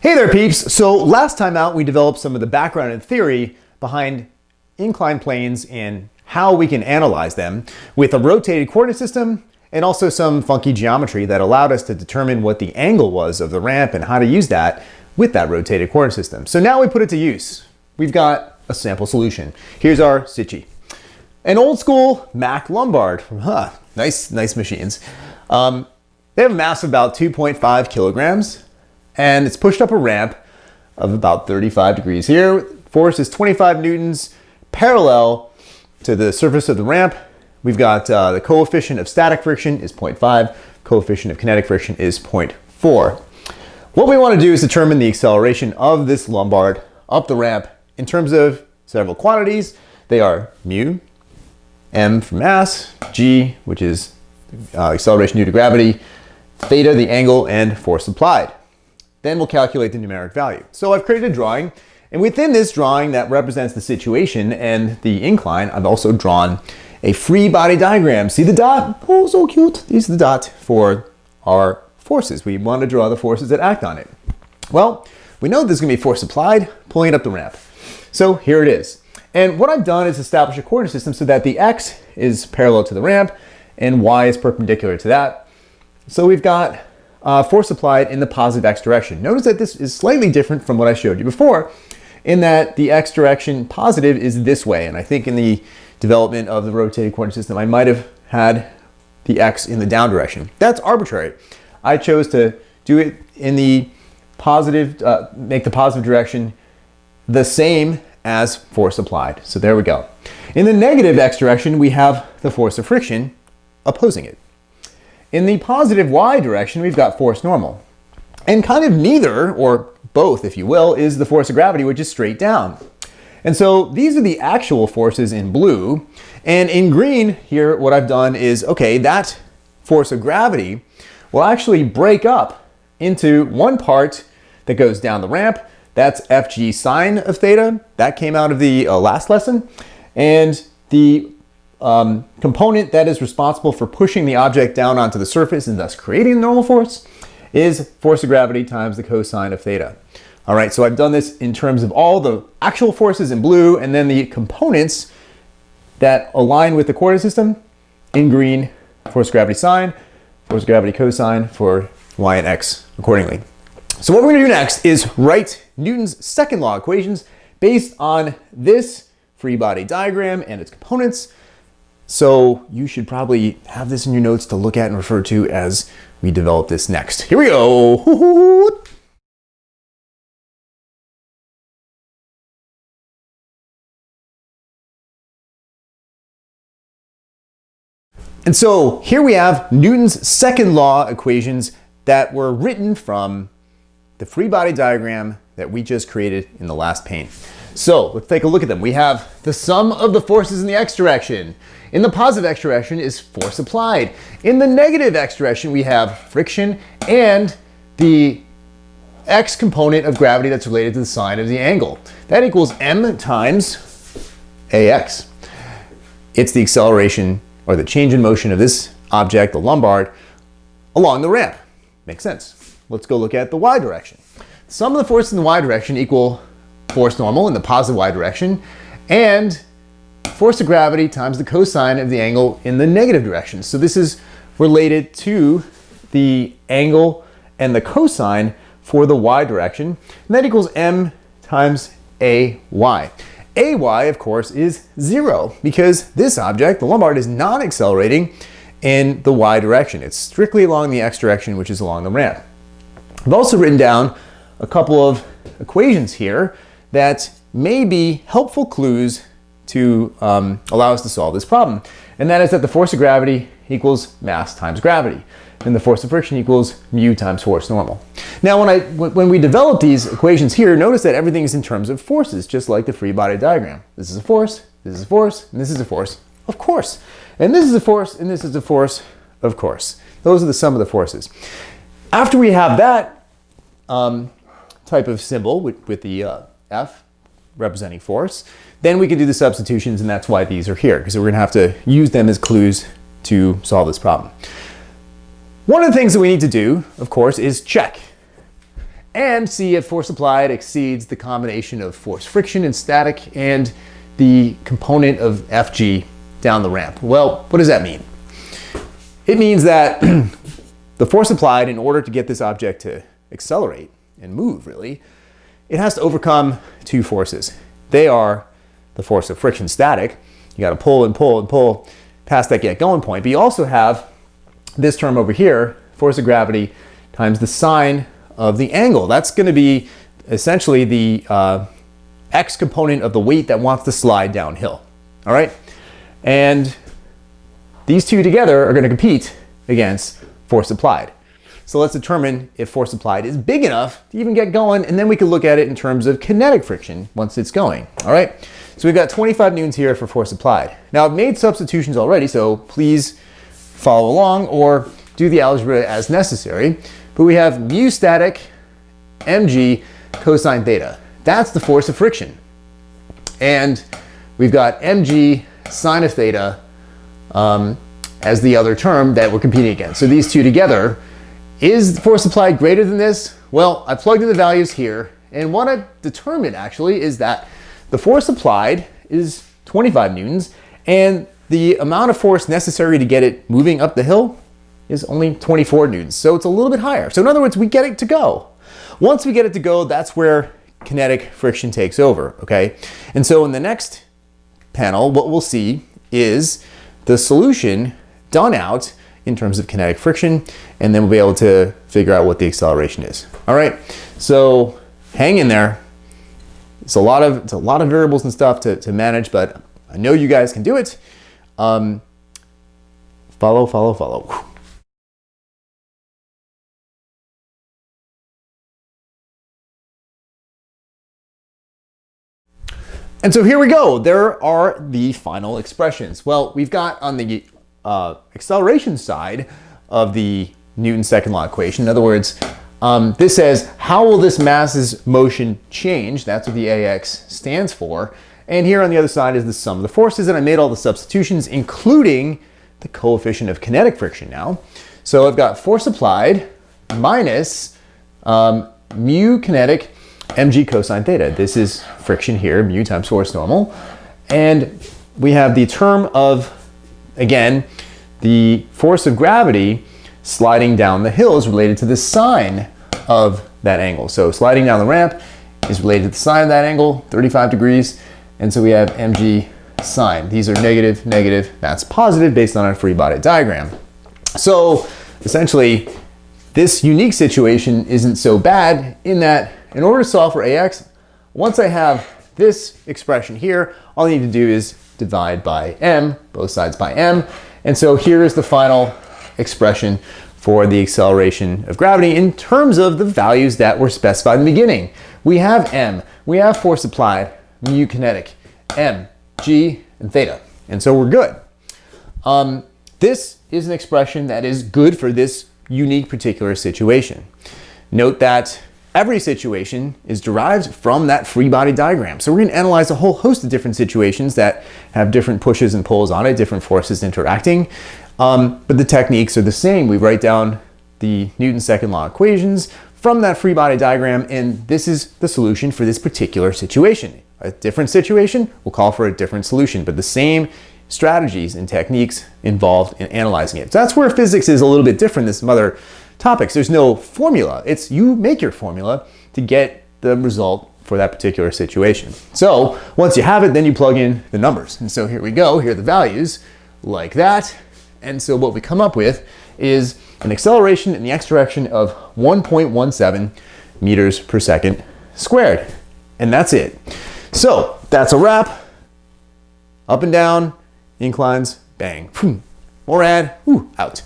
Hey there peeps! So last time out we developed some of the background and theory behind inclined planes and how we can analyze them with a rotated coordinate system and also some funky geometry that allowed us to determine what the angle was of the ramp and how to use that with that rotated coordinate system. So now we put it to use. We've got a sample solution. Here's our Sichi. An old school Mack Lombard. Nice machines. They have a mass of about 2.5 kilograms. And it's pushed up a ramp of about 35 degrees here. Force is 25 newtons parallel to the surface of the ramp. We've got the coefficient of static friction is 0.5, coefficient of kinetic friction is 0.4. What we want to do is determine the acceleration of this Lombard up the ramp in terms of several quantities. They are mu, m for mass, g, which is acceleration due to gravity, theta, the angle, and force applied. Then we'll calculate the numeric value. So I've created a drawing, and within this drawing that represents the situation and the incline, I've also drawn a free body diagram. See the dot? Oh, so cute. This is the dot for our forces. We want to draw the forces that act on it. Well, we know there's going to be force applied, pulling it up the ramp. So here it is. And what I've done is establish a coordinate system so that the x is parallel to the ramp and y is perpendicular to that. So we've got force applied in the positive x direction. Notice that this is slightly different from what I showed you before in that the x direction positive is this way. And I think in the development of the rotated coordinate system, I might have had the x in the down direction. That's arbitrary. I chose to do it in the positive, make the positive direction the same as force applied. So there we go. In the negative x direction, we have the force of friction opposing it. In the positive y direction, we've got force normal. And kind of neither, or both if you will, is the force of gravity, which is straight down. And so these are the actual forces in blue. And in green here, what I've done is, okay, that force of gravity will actually break up into one part that goes down the ramp. That's Fg sine of theta. That came out of the last lesson. And the component that is responsible for pushing the object down onto the surface and thus creating the normal force is force of gravity times the cosine of theta. All right, so I've done this in terms of all the actual forces in blue and then the components that align with the coordinate system in green, force of gravity sine, force of gravity cosine for y and x accordingly. So what we're going to do next is write Newton's second law equations based on this free body diagram and its components. So you should probably have this in your notes to look at and refer to as we develop this next. Here we go. And so here we have Newton's second law equations that were written from the free body diagram that we just created in the last pane. So let's take a look at them. We have the sum of the forces in the x direction. In the positive x direction is force applied. In the negative x direction, we have friction and the x component of gravity that's related to the sine of the angle. That equals m times ax. It's the acceleration or the change in motion of this object, the Lombard, along the ramp. Makes sense. Let's go look at the y direction. The sum of the forces in the y direction equal force normal in the positive y direction and force of gravity times the cosine of the angle in the negative direction. So this is related to the angle and the cosine for the y direction, and that equals m times ay. Ay, of course, is 0 because this object, the Lombard, is not accelerating in the y direction. It's strictly along the x direction, which is along the ramp. I've also written down a couple of equations here that may be helpful clues to allow us to solve this problem. And that is that the force of gravity equals mass times gravity. And the force of friction equals mu times force normal. Now, when we develop these equations here, notice that everything is in terms of forces, just like the free body diagram. This is a force, this is a force, and this is a force, of course. And this is a force, and this is a force, of course. Those are the sum of the forces. After we have that type of symbol with the F representing force, then we can do the substitutions, and that's why these are here, because we're going to have to use them as clues to solve this problem. One of the things that we need to do, of course, is check and see if force applied exceeds the combination of force friction and static and the component of Fg down the ramp. Well, what does that mean? It means that the force applied, in order to get this object to accelerate and move, really, it has to overcome two forces. They are the force of friction, static. You got to pull and pull and pull past that get going point. But you also have this term over here, force of gravity times the sine of the angle. That's going to be essentially the x component of the weight that wants to slide downhill. All right? And these two together are going to compete against force applied. So let's determine if force applied is big enough to even get going, and then we can look at it in terms of kinetic friction once it's going. All right? So we've got 25 newtons here for force applied. Now I've made substitutions already, so please follow along or do the algebra as necessary. But we have mu static mg cosine theta. That's the force of friction. And we've got mg sine of theta as the other term that we're competing against. So these two together, is the force applied greater than this? Well, I plugged in the values here, and what I determined actually is that the force applied is 25 newtons, and the amount of force necessary to get it moving up the hill is only 24 newtons. So it's a little bit higher. So in other words, we get it to go. Once we get it to go, that's where kinetic friction takes over, okay? And so in the next panel, what we'll see is the solution done out in terms of kinetic friction, and then we'll be able to figure out what the acceleration is. All right, so hang in there. It's a lot of variables and stuff to manage, but I know you guys can do it. Follow. And so here we go. There are the final expressions. Well, we've got on the acceleration side of the Newton's second law equation. In other words, this says, how will this mass's motion change? That's what the AX stands for. And here on the other side is the sum of the forces, and I made all the substitutions, including the coefficient of kinetic friction now. So I've got force applied minus mu kinetic mg cosine theta. This is friction here, mu times force normal. And we have the term of, again, the force of gravity sliding down the hill is related to the sine of that angle. So sliding down the ramp is related to the sine of that angle, 35 degrees. And so we have mg sine. These are negative, negative, that's positive based on our free body diagram. So essentially, this unique situation isn't so bad in that in order to solve for AX, once I have this expression here, all I need to do is divide by m, both sides by m. And so here is the final expression for the acceleration of gravity in terms of the values that were specified in the beginning. We have m, we have force applied, mu kinetic, m, g, and theta. And so we're good. This is an expression that is good for this unique particular situation. Note that every situation is derived from that free body diagram. So we're going to analyze a whole host of different situations that have different pushes and pulls on it, different forces interacting. But the techniques are the same. We write down the Newton's second law equations from that free body diagram, and this is the solution for this particular situation. A different situation will call for a different solution, but the same strategies and techniques involved in analyzing it. So that's where physics is a little bit different than some other topics. There's no formula. It's you make your formula to get the result for that particular situation. So once you have it, then you plug in the numbers. And so here we go. Here are the values like that. And so what we come up with is an acceleration in the x direction of 1.17 meters per second squared. And that's it. So that's a wrap. Up and down, inclines, bang. Morad, out.